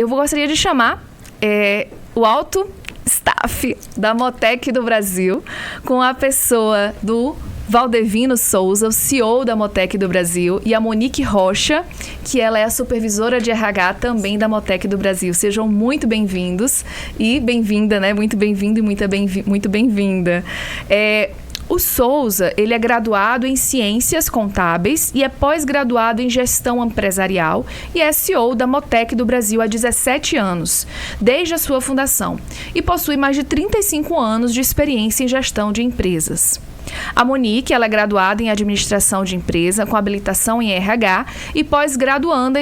eu gostaria de chamar o alto staff da Motec do Brasil, com a pessoa do Valdevino Souza, o CEO da Motec do Brasil, e a Monique Rocha, que ela é a supervisora de RH também da Motec do Brasil. Sejam muito bem-vindos e bem-vinda, né? Muito bem-vindo e muito bem-vinda. O Souza, ele é graduado em Ciências Contábeis e é pós-graduado em Gestão Empresarial e é CEO da Motec do Brasil há 17 anos, desde a sua fundação, e possui mais de 35 anos de experiência em gestão de empresas. A Monique, ela é graduada em Administração de Empresa, com habilitação em RH e pós-graduada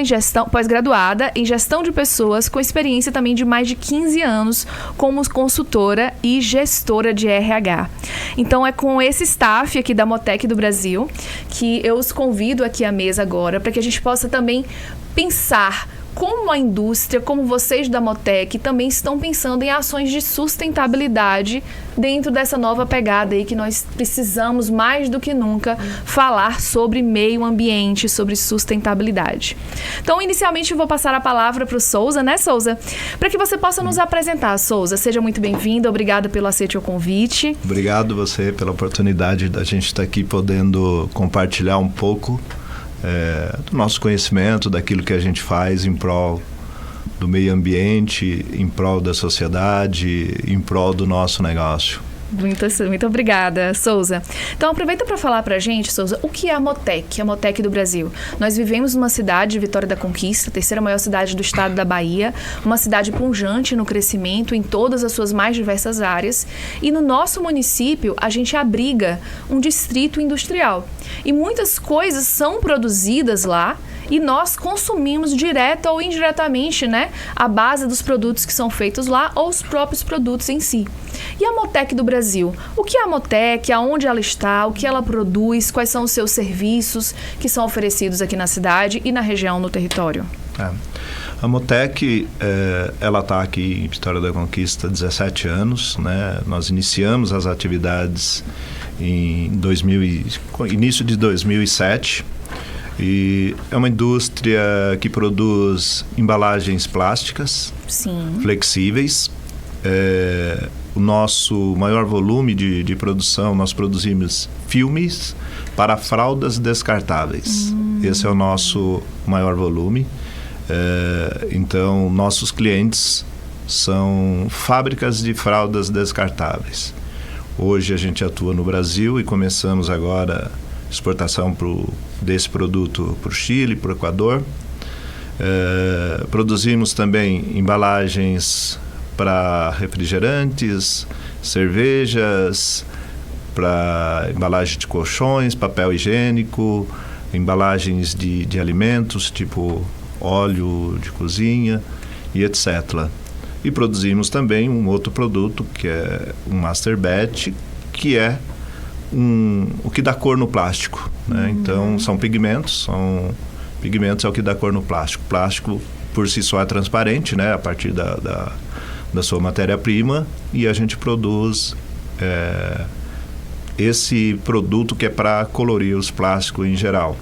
em Gestão de Pessoas, com experiência também de mais de 15 anos como consultora e gestora de RH. Então, é com esse staff aqui da Motec do Brasil que eu os convido aqui à mesa agora, para que a gente possa também pensar como a indústria, como vocês da Motec também estão pensando em ações de sustentabilidade dentro dessa nova pegada aí que nós precisamos mais do que nunca falar sobre meio ambiente, sobre sustentabilidade. Então, inicialmente, eu vou passar a palavra para o Souza, né, Souza? Para que você possa nos apresentar, Souza. Seja muito bem-vindo, obrigada pelo aceite ao convite. Obrigado você pela oportunidade da gente estar aqui podendo compartilhar um pouco do nosso conhecimento, daquilo que a gente faz em prol do meio ambiente, em prol da sociedade, em prol do nosso negócio. Muito obrigada, Souza. Então, aproveita para falar para a gente, Souza, o que é a Motec do Brasil? Nós vivemos numa cidade de Vitória da Conquista, a terceira maior cidade do estado da Bahia, uma cidade pujante no crescimento em todas as suas mais diversas áreas. E no nosso município, a gente abriga um distrito industrial. E muitas coisas são produzidas lá, e nós consumimos direta ou indiretamente, né, a base dos produtos que são feitos lá ou os próprios produtos em si. E a Motec do Brasil? O que é a Motec? Aonde ela está? O que ela produz? Quais são os seus serviços que são oferecidos aqui na cidade e na região, no território? A Motec, ela está aqui em Vitória da Conquista há 17 anos, né? Nós iniciamos as atividades em início de 2007. E é uma indústria que produz embalagens plásticas. Sim. Flexíveis. O nosso maior volume de produção, nós produzimos filmes para fraldas descartáveis. Esse é o nosso maior volume. Então, nossos clientes são fábricas de fraldas descartáveis. Hoje a gente atua no Brasil e começamos agora exportação desse produto para o Chile, para o Equador. Produzimos também embalagens para refrigerantes, cervejas, para embalagem de colchões, papel higiênico, embalagens de alimentos, tipo óleo de cozinha e etc. E produzimos também um outro produto, que é um Master Batch, que é o que dá cor no plástico, né? Então, são pigmentos é o que dá cor no plástico. O plástico, por si só, é transparente, né? A partir da sua matéria-prima, e a gente produz esse produto que é para colorir os plásticos em geral.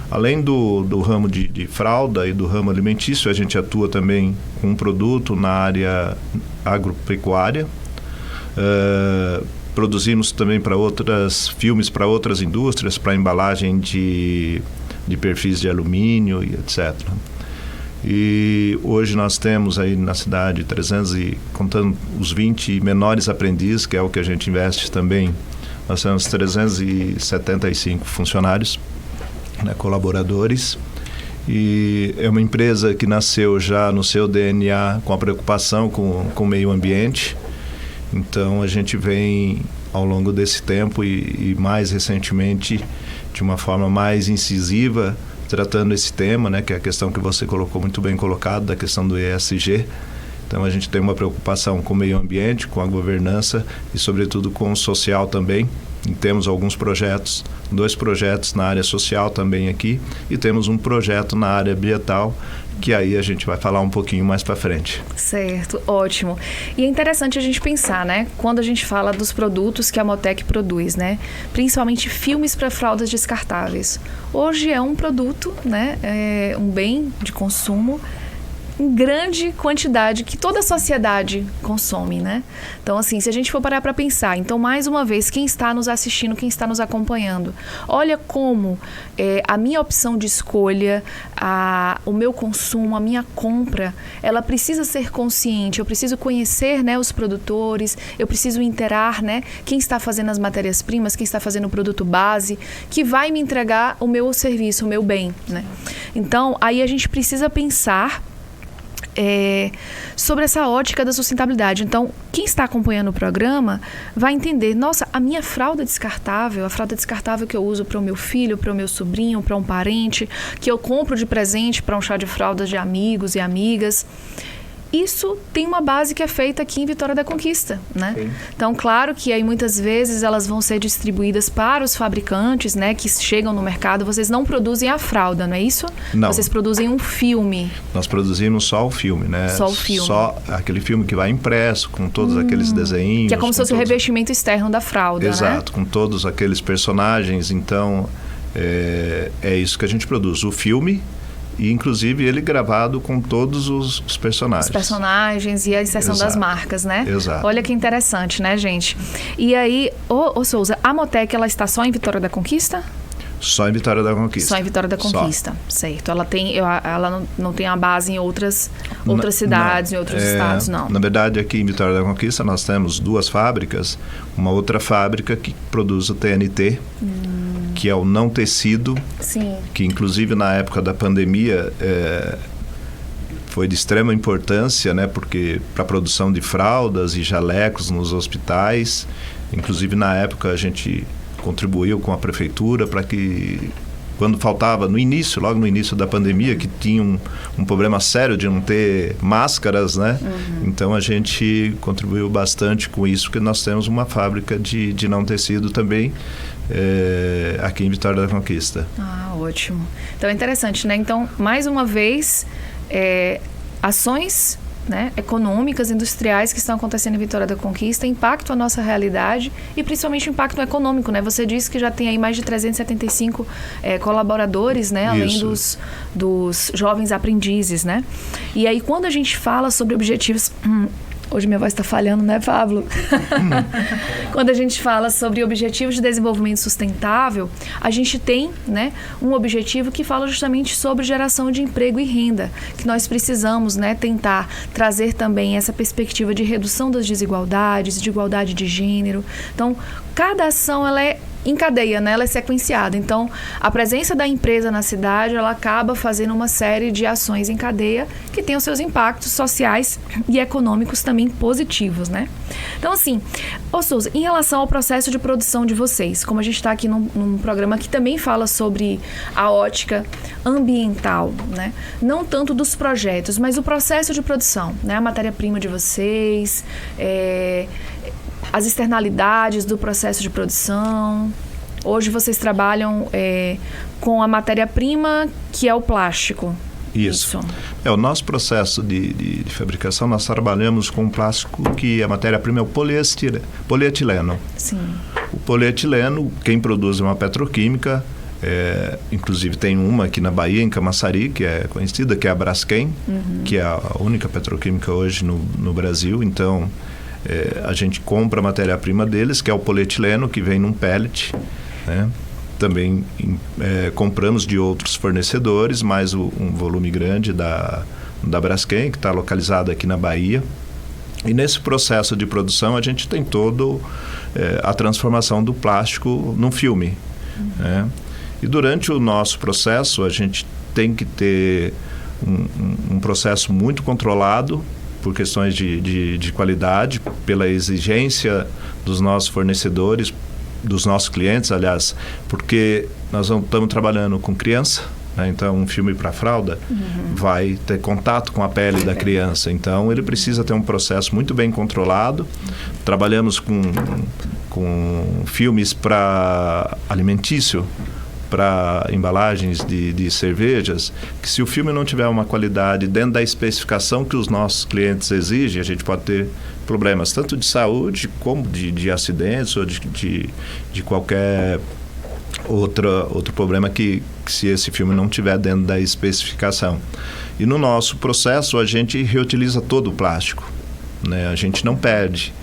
Além do ramo de fralda e do ramo alimentício, a gente atua também com um produto na área agropecuária. Produzimos também filmes para outras indústrias, para embalagem de perfis de alumínio e etc. E hoje nós temos aí na cidade 300 contando os 20 menores aprendizes, que é o que a gente investe também, nós temos 375 funcionários, né, colaboradores. E é uma empresa que nasceu já no seu DNA com a preocupação com o meio ambiente. Então, a gente vem, ao longo desse tempo e mais recentemente, de uma forma mais incisiva, tratando esse tema, né, que é a questão que você colocou muito bem colocado, da questão do ESG. Então, a gente tem uma preocupação com o meio ambiente, com a governança e, sobretudo, com o social também. E temos alguns projetos, 2 projetos na área social também aqui, e temos um projeto na área ambiental, que aí a gente vai falar um pouquinho mais para frente. Certo, ótimo. E é interessante a gente pensar, né? Quando a gente fala dos produtos que a Motec produz, né? Principalmente filmes para fraldas descartáveis. Hoje é um produto, né? É um bem de consumo em grande quantidade que toda a sociedade consome, né? Então, assim, se a gente for parar para pensar, então, mais uma vez, quem está nos assistindo, quem está nos acompanhando, olha como a minha opção de escolha, o meu consumo, a minha compra, ela precisa ser consciente, eu preciso conhecer, né, os produtores, eu preciso interar, né, quem está fazendo as matérias-primas, quem está fazendo o produto base, que vai me entregar o meu serviço, o meu bem, né? Então, aí a gente precisa pensar sobre essa ótica da sustentabilidade. Então, quem está acompanhando o programa vai entender, nossa, a minha fralda descartável, a fralda descartável que eu uso para o meu filho, para o meu sobrinho, para um parente, que eu compro de presente para um chá de fraldas de amigos e amigas, isso tem uma base que é feita aqui em Vitória da Conquista, né? Sim. Então, claro que aí muitas vezes elas vão ser distribuídas para os fabricantes, né, que chegam no mercado. Vocês não produzem a fralda, não é isso? Não. Vocês produzem um filme. Nós produzimos só o filme, né? Só o filme. Só aquele filme que vai impresso, com todos aqueles desenhos. Que é como se fosse o revestimento externo da fralda, Exato, né? Com todos aqueles personagens. Então, é isso que a gente produz. O filme... E, inclusive, ele gravado com todos os personagens. Os personagens e a inserção das marcas, né? Exato. Olha que interessante, né, gente? E aí, ô Souza, a Motec, ela está só em Vitória da Conquista? Só em Vitória da Conquista. Só em Vitória da Conquista, certo. Ela não tem a base em outras cidades, em outros estados, não. Na verdade, aqui em Vitória da Conquista, nós temos 2 fábricas. Uma outra fábrica que produz o TNT, que é o não tecido, Sim. Que inclusive na época da pandemia foi de extrema importância, né, porque para a produção de fraldas e jalecos nos hospitais, inclusive na época a gente contribuiu com a prefeitura para que quando faltava, logo no início da pandemia, que tinha um problema sério de não ter máscaras, né? Então a gente contribuiu bastante com isso, porque nós temos uma fábrica de não tecido também, aqui em Vitória da Conquista. Ah, ótimo. Então é interessante, né? Então, mais uma vez, ações, né, econômicas, industriais que estão acontecendo em Vitória da Conquista impactam a nossa realidade e principalmente o impacto econômico, né? Você disse que já tem aí mais de 375 colaboradores, né? Além dos jovens aprendizes, né? E aí quando a gente fala sobre objetivos... Hoje minha voz está falhando, né, Pablo? Quando a gente fala sobre objetivos de desenvolvimento sustentável, a gente tem, né, um objetivo que fala justamente sobre geração de emprego e renda, que nós precisamos, né, tentar trazer também essa perspectiva de redução das desigualdades, de igualdade de gênero. Então, cada ação ela é em cadeia, né? Ela é sequenciada. Então, a presença da empresa na cidade, ela acaba fazendo uma série de ações em cadeia que tem os seus impactos sociais e econômicos também positivos, né? Então, assim, Souza, em relação ao processo de produção de vocês, como a gente está aqui num programa que também fala sobre a ótica ambiental, né? Não tanto dos projetos, mas o processo de produção, né? A matéria-prima de vocês, as externalidades do processo de produção. Hoje vocês trabalham com a matéria-prima, que é o plástico. Isso. O nosso processo de fabricação, nós trabalhamos com um plástico que a matéria-prima é o polietileno. Sim. O polietileno, quem produz é uma petroquímica, inclusive tem uma aqui na Bahia, em Camaçari, que é conhecida, que é a Braskem, que é a única petroquímica hoje no Brasil. Então, a gente compra a matéria-prima deles, que é o polietileno, que vem num pellet, né? Também compramos de outros fornecedores, mais um volume grande da Braskem, que está localizada aqui na Bahia. E nesse processo de produção a gente tem todo a transformação do plástico num filme. Né? E durante o nosso processo a gente tem que ter um processo muito controlado, por questões de qualidade, pela exigência dos nossos fornecedores, dos nossos clientes, aliás, porque nós estamos trabalhando com criança, né? Então um filme para fralda vai ter contato com a pele da criança, então ele precisa ter um processo muito bem controlado. Trabalhamos com filmes para alimentício, para embalagens de cervejas, que se o filme não tiver uma qualidade dentro da especificação que os nossos clientes exigem, a gente pode ter problemas tanto de saúde como de acidentes ou de qualquer outro problema que se esse filme não estiver dentro da especificação. E no nosso processo, a gente reutiliza todo o plástico, né? A gente não perde.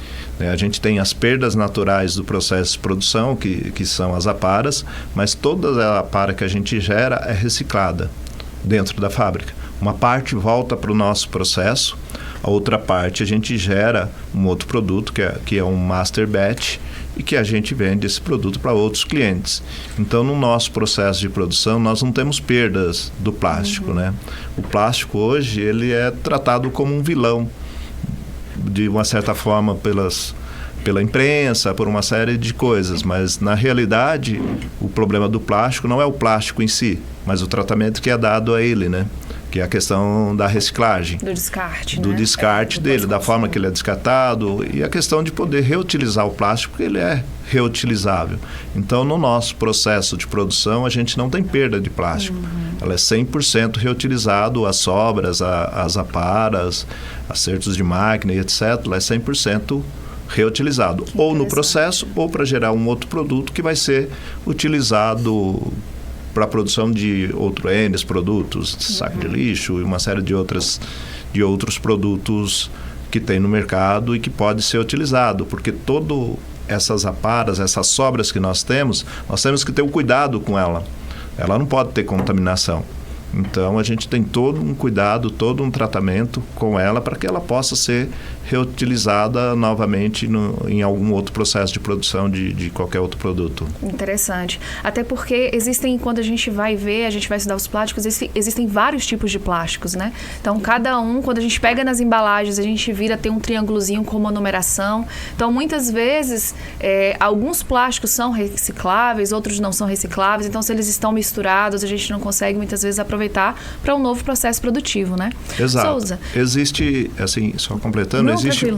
A gente tem as perdas naturais do processo de produção, que são as aparas, mas toda a apara que a gente gera é reciclada dentro da fábrica. Uma parte volta para o nosso processo, a outra parte a gente gera um outro produto, que é um master batch, e que a gente vende esse produto para outros clientes. Então, no nosso processo de produção, nós não temos perdas do plástico, né? O plástico hoje, ele é tratado como um vilão, de uma certa forma, pela imprensa, por uma série de coisas, mas na realidade o problema do plástico não é o plástico em si, mas o tratamento que é dado a ele, né? Que é a questão da reciclagem. Do descarte, do né? descarte dele, da forma que ele é descartado, e a questão de poder reutilizar o plástico, porque ele é reutilizável. Então, no nosso processo de produção, a gente não tem perda de plástico. Ela é 100% reutilizado, as sobras, as aparas, acertos de máquina e etc. Ela é 100% reutilizado, ou no processo, ou para gerar um outro produto que vai ser utilizado para a produção de outros produtos, saco de lixo e uma série de outros produtos que tem no mercado e que pode ser utilizado, porque todas essas aparas, essas sobras que nós temos que ter um cuidado com ela. Ela não pode ter contaminação. Então, a gente tem todo um cuidado, todo um tratamento com ela para que ela possa ser reutilizada novamente em algum outro processo de produção de qualquer outro produto. Interessante. Até porque quando a gente vai ver, a gente vai estudar os plásticos, existem vários tipos de plásticos, né? Então, cada um, quando a gente pega nas embalagens, a gente tem um triângulozinho com uma numeração. Então, muitas vezes, alguns plásticos são recicláveis, outros não são recicláveis. Então, se eles estão misturados, a gente não consegue, muitas vezes, aproveitar para um novo processo produtivo, né? Exato. Souza. Existe, assim, só completando, existe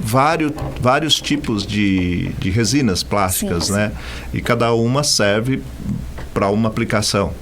vários tipos de resinas plásticas, sim, né? E cada uma serve para uma aplicação,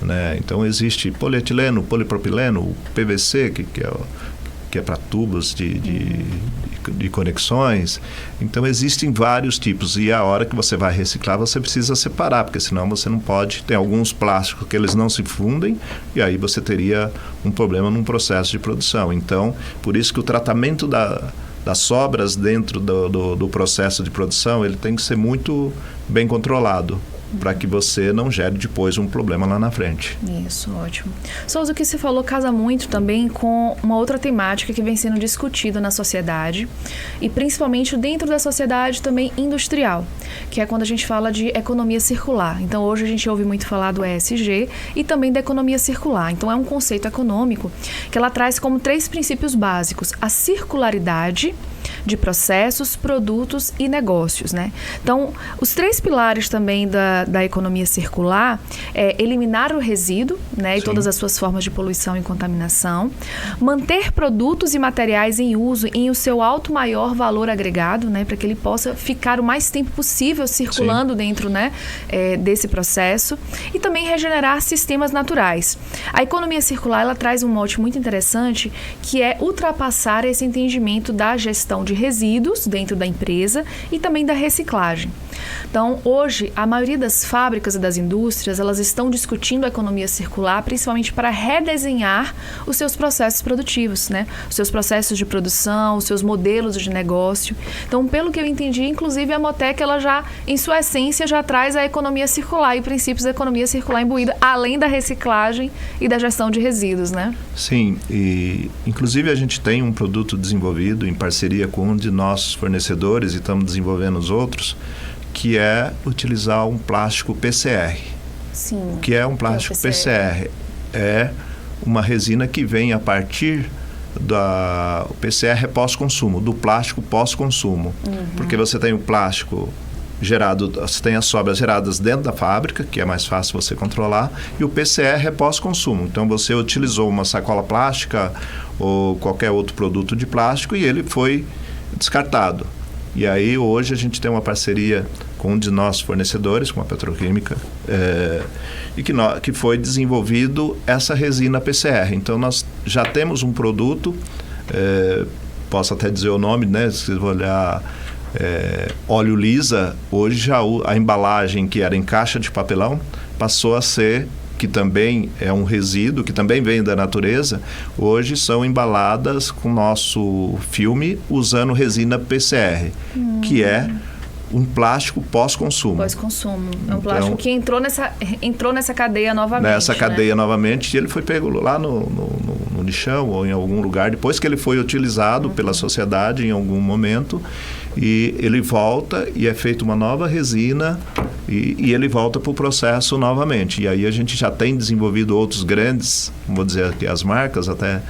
né? Então, existe polietileno, polipropileno, PVC, que é para tubos de conexões. Então, existem vários tipos e a hora que você vai reciclar, você precisa separar, porque senão você não pode. Tem alguns plásticos que eles não se fundem e aí você teria um problema num processo de produção. Então, por isso que o tratamento das sobras dentro do processo de produção, ele tem que ser muito bem controlado, para que você não gere depois um problema lá na frente. Isso, ótimo. Souza, o que você falou casa muito também com uma outra temática que vem sendo discutida na sociedade e principalmente dentro da sociedade também industrial, que é quando a gente fala de economia circular. Então, hoje a gente ouve muito falar do ESG e também da economia circular. Então, é um conceito econômico que ela traz como 3 princípios básicos: a circularidade de processos, produtos e negócios, né? Então, os 3 pilares também da economia circular é eliminar o resíduo, né? E todas as suas formas de poluição e contaminação, manter produtos e materiais em uso em o seu alto maior valor agregado, né? Para que ele possa ficar o mais tempo possível circulando, sim, dentro, né? Desse processo, e também regenerar sistemas naturais. A economia circular, ela traz um mote muito interessante, que é ultrapassar esse entendimento da gestão de resíduos dentro da empresa e também da reciclagem. Então, hoje, a maioria das fábricas e das indústrias, elas estão discutindo a economia circular, principalmente para redesenhar os seus processos produtivos, né? Os seus processos de produção, os seus modelos de negócio. Então, pelo que eu entendi, inclusive a Motec, ela já, em sua essência, já traz a economia circular e princípios da economia circular imbuída, além da reciclagem e da gestão de resíduos, né? Sim, e inclusive a gente tem um produto desenvolvido em parceria com um de nossos fornecedores e estamos desenvolvendo os outros, que é utilizar um plástico PCR. Sim. O que é um plástico PCR? É uma resina que vem a partir o PCR é pós-consumo, do plástico pós-consumo. Porque você tem o plástico gerado, você tem as sobras geradas dentro da fábrica, que é mais fácil você controlar, e o PCR é pós-consumo. Então, você utilizou uma sacola plástica ou qualquer outro produto de plástico e ele foi descartado. E aí, hoje, a gente tem uma parceria com um de nossos fornecedores, com a Petroquímica, e que foi desenvolvido essa resina PCR. Então, nós já temos um produto, posso até dizer o nome, né? Se você olhar óleo lisa, hoje já a embalagem que era em caixa de papelão passou a ser que também é um resíduo, que também vem da natureza, hoje são embaladas com nosso filme usando resina PCR, que é um plástico pós-consumo. Pós-consumo. É um plástico que entrou nessa cadeia novamente. Nessa cadeia novamente, e ele foi pego lá no lixão ou em algum lugar, depois que ele foi utilizado pela sociedade em algum momento, e ele volta e é feita uma nova resina e ele volta para o processo novamente. E aí a gente já tem desenvolvido outros grandes, vou dizer aqui as marcas até,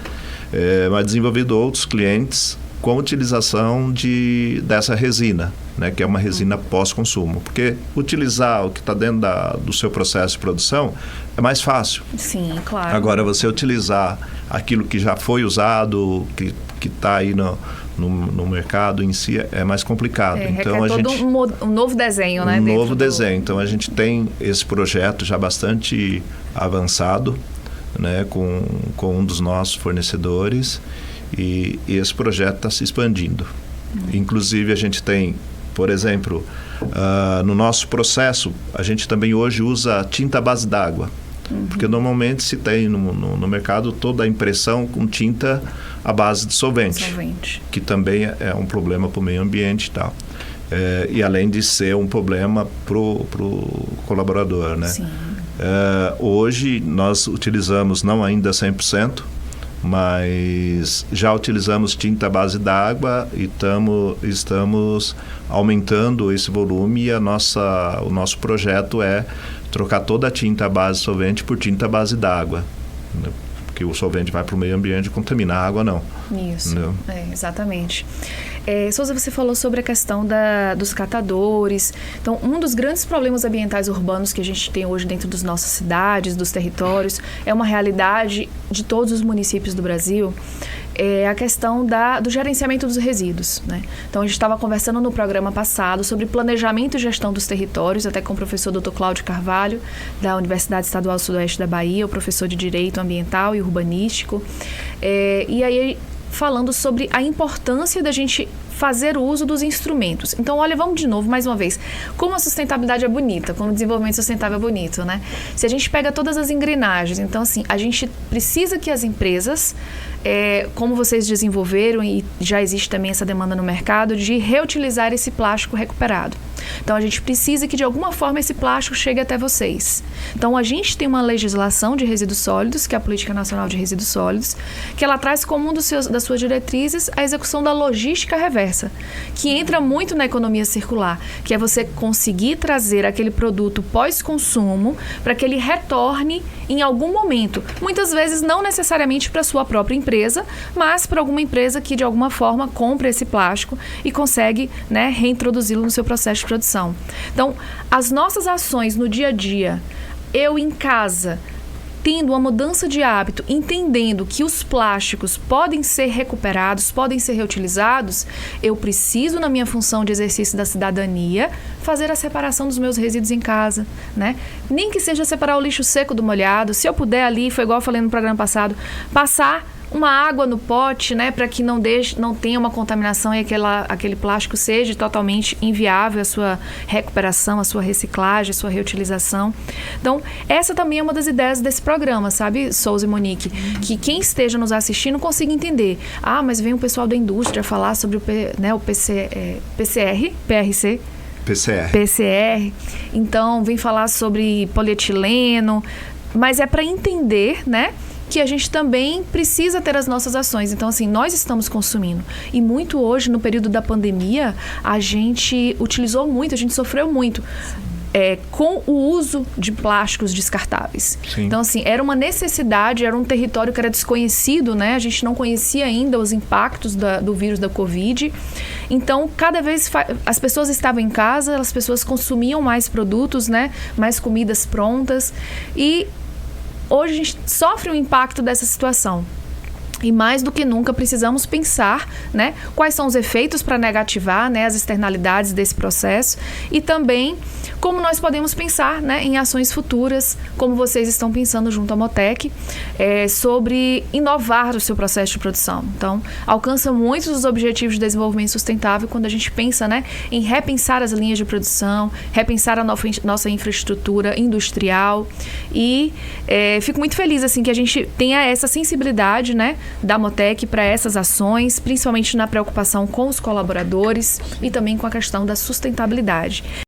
mas desenvolvido outros clientes com a utilização dessa resina, né, que é uma resina pós-consumo. Porque utilizar o que está dentro do seu processo de produção é mais fácil. Sim, claro. Agora, você utilizar aquilo que já foi usado, que está aí no mercado em si, é mais complicado. Então, um novo desenho, né? Um novo desenho. Então, a gente tem esse projeto já bastante avançado, né, com um dos nossos fornecedores, e esse projeto está se expandindo. Inclusive, a gente tem, por exemplo, no nosso processo, a gente também hoje usa tinta à base d'água. Porque normalmente se tem no mercado toda a impressão com tinta à base de solvente. Que também é um problema para o meio ambiente e tal. E além de ser um problema para o colaborador, né? Sim. Hoje nós utilizamos, não ainda 100%, mas já utilizamos tinta à base d'água e estamos aumentando esse volume, e o nosso projeto é trocar toda a tinta à base de solvente por tinta à base d'água, né? Porque o solvente vai para o meio ambiente e contamina a água, não. Isso, exatamente. Souza, você falou sobre a questão dos catadores. Então, um dos grandes problemas ambientais urbanos que a gente tem hoje dentro das nossas cidades, dos territórios, é uma realidade de todos os municípios do Brasil, é a questão do gerenciamento dos resíduos, né? Então, a gente estava conversando no programa passado sobre planejamento e gestão dos territórios, até com o professor Dr. Cláudio Carvalho, da Universidade Estadual Sudoeste da Bahia, o professor de Direito Ambiental e Urbanístico. E aí, falando sobre a importância da gente fazer o uso dos instrumentos. Então, olha, vamos de novo, mais uma vez. Como a sustentabilidade é bonita, como o desenvolvimento sustentável é bonito, né? Se a gente pega todas as engrenagens, então, assim, a gente precisa que as empresas, como vocês desenvolveram, e já existe também essa demanda no mercado, de reutilizar esse plástico recuperado. Então, a gente precisa que, de alguma forma, esse plástico chegue até vocês. Então, a gente tem uma legislação de resíduos sólidos, que é a Política Nacional de Resíduos Sólidos, que ela traz como das suas diretrizes a execução da logística reversa, que entra muito na economia circular, que é você conseguir trazer aquele produto pós-consumo para que ele retorne em algum momento. Muitas vezes, não necessariamente para a sua própria empresa, mas para alguma empresa que, de alguma forma, compra esse plástico e consegue, né, reintroduzi-lo no seu processo de produção. Então, as nossas ações no dia a dia, eu em casa, tendo uma mudança de hábito, entendendo que os plásticos podem ser recuperados, podem ser reutilizados, eu preciso, na minha função de exercício da cidadania, fazer a separação dos meus resíduos em casa, né? Nem que seja separar o lixo seco do molhado. Se eu puder ali, foi igual eu falei no programa passado, passar uma água no pote, né, para que não tenha uma contaminação e aquele plástico seja totalmente inviável a sua recuperação, a sua reciclagem, a sua reutilização. Então, essa também é uma das ideias desse programa, sabe, Souza e Monique? Que quem esteja nos assistindo consiga entender. Mas vem o pessoal da indústria falar sobre o PCR. Então, vem falar sobre polietileno, mas é para entender, né, que a gente também precisa ter as nossas ações. Então, assim, nós estamos consumindo. E muito hoje, no período da pandemia, a gente utilizou muito, a gente sofreu muito com o uso de plásticos descartáveis. Sim. Então, assim, era uma necessidade, era um território que era desconhecido, né? A gente não conhecia ainda os impactos do vírus da Covid. Então, cada vez as pessoas estavam em casa, as pessoas consumiam mais produtos, né? Mais comidas prontas. E hoje a gente sofre o impacto dessa situação. E mais do que nunca precisamos pensar, né, quais são os efeitos para negativar, né, as externalidades desse processo e também como nós podemos pensar, né, em ações futuras, como vocês estão pensando junto à Motec, sobre inovar o seu processo de produção. Então, alcança muitos dos objetivos de desenvolvimento sustentável quando a gente pensa, né, em repensar as linhas de produção, repensar a nossa infraestrutura industrial e fico muito feliz assim que a gente tenha essa sensibilidade, né, da Motec para essas ações, principalmente na preocupação com os colaboradores e também com a questão da sustentabilidade.